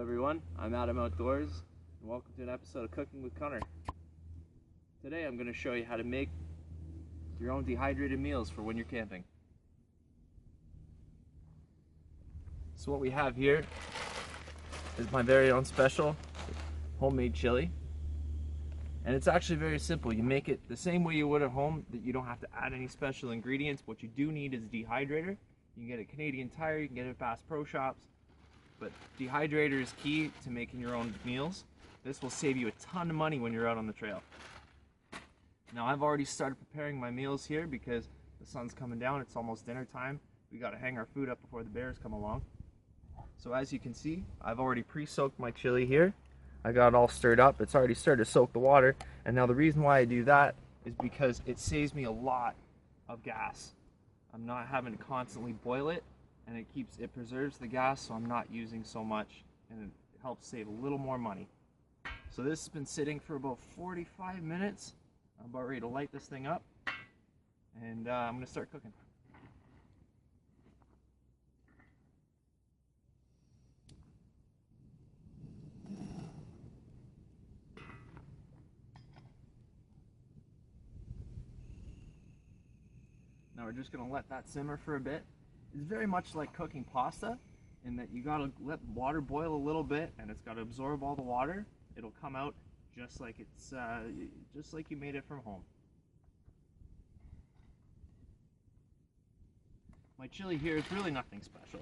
everyone, I'm Adam Outdoors, and welcome to an episode of Cooking with Cunner. Today I'm going to show you how to make your own dehydrated meals for when you're camping. So what we have here is my very own special homemade chili. And it's actually very simple. You make it the same way you would at home, that you don't have to add any special ingredients. What you do need is a dehydrator. You can get it at Canadian Tire, you can get it at Bass Pro Shops. But dehydrator is key to making your own meals. This will save you a ton of money when you're out on the trail. Now I've already started preparing my meals here because the sun's coming down, it's almost dinner time. We gotta hang our food up before the bears come along. So as you can see, I've already pre-soaked my chili here. I got it all stirred up. It's already started to soak the water. And now the reason why I do that is because it saves me a lot of gas. I'm not having to constantly boil it, and it preserves the gas, so I'm not using so much, and it helps save a little more money. So this has been sitting for about 45 minutes. I'm about ready to light this thing up, and I'm gonna start cooking. Now we're just gonna let that simmer for a bit. It's very much like cooking pasta in that you gotta let water boil a little bit, and it's gotta absorb all the water. It'll come out just like just like you made it from home. My chili here is really nothing special.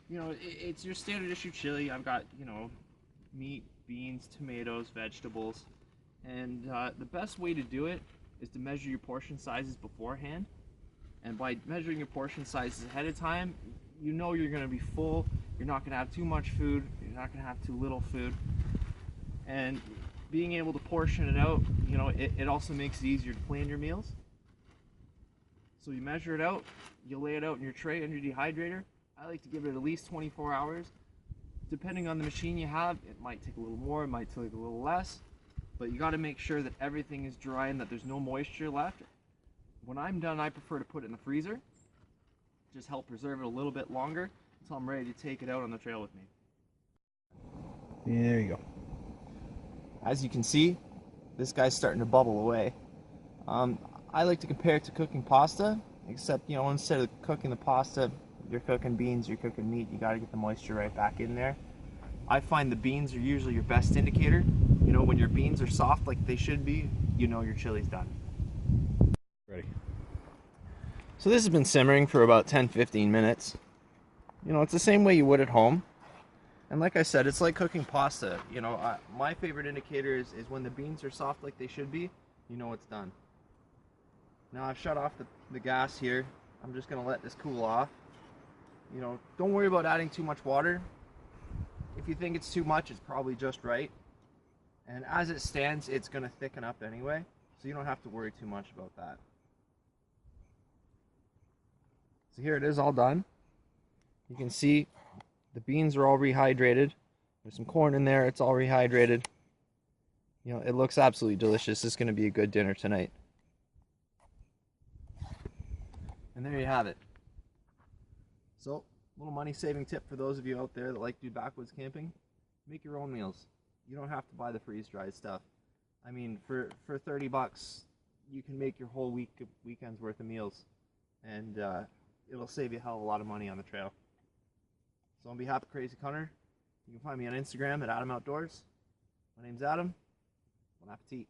You know, it's your standard issue chili. I've got, you know, meat, beans, tomatoes, vegetables, and the best way to do it is to measure your portion sizes beforehand. And by measuring your portion sizes ahead of time, you know you're going to be full, you're not going to have too much food, you're not going to have too little food. And being able to portion it out, you know, it also makes it easier to plan your meals. So you measure it out, you lay it out in your tray on your dehydrator. I like to give it at least 24 hours. Depending on the machine you have, it might take a little more, it might take a little less. But you got to make sure that everything is dry and that there's no moisture left. When I'm done, I prefer to put it in the freezer. Just help preserve it a little bit longer until I'm ready to take it out on the trail with me. There you go. As you can see, this guy's starting to bubble away. I like to compare it to cooking pasta, except, you know, instead of cooking the pasta, you're cooking beans, you're cooking meat, you gotta get the moisture right back in there. I find the beans are usually your best indicator. You know, when your beans are soft like they should be, you know your chili's done. Ready. So this has been simmering for about 10-15 minutes. You know, it's the same way you would at home. And like I said, it's like cooking pasta. You know, my favorite indicator is when the beans are soft like they should be, you know it's done. Now I've shut off the gas here. I'm just going to let this cool off. You know, don't worry about adding too much water. If you think it's too much, it's probably just right. And as it stands, it's going to thicken up anyway, so you don't have to worry too much about that. So here it is, all done. You can see the beans are all rehydrated. There's some corn in there, it's all rehydrated. You know, it looks absolutely delicious. This is going to be a good dinner tonight. And there you have it. So, little money saving tip for those of you out there that like to do backwoods camping. Make your own meals. You don't have to buy the freeze-dried stuff. I mean, for 30 bucks, you can make your whole weekend's worth of meals. And it'll save you a hell of a lot of money on the trail. So on behalf of Crazy Cunner, you can find me on Instagram at Adam Outdoors. My name's Adam. Bon appetit.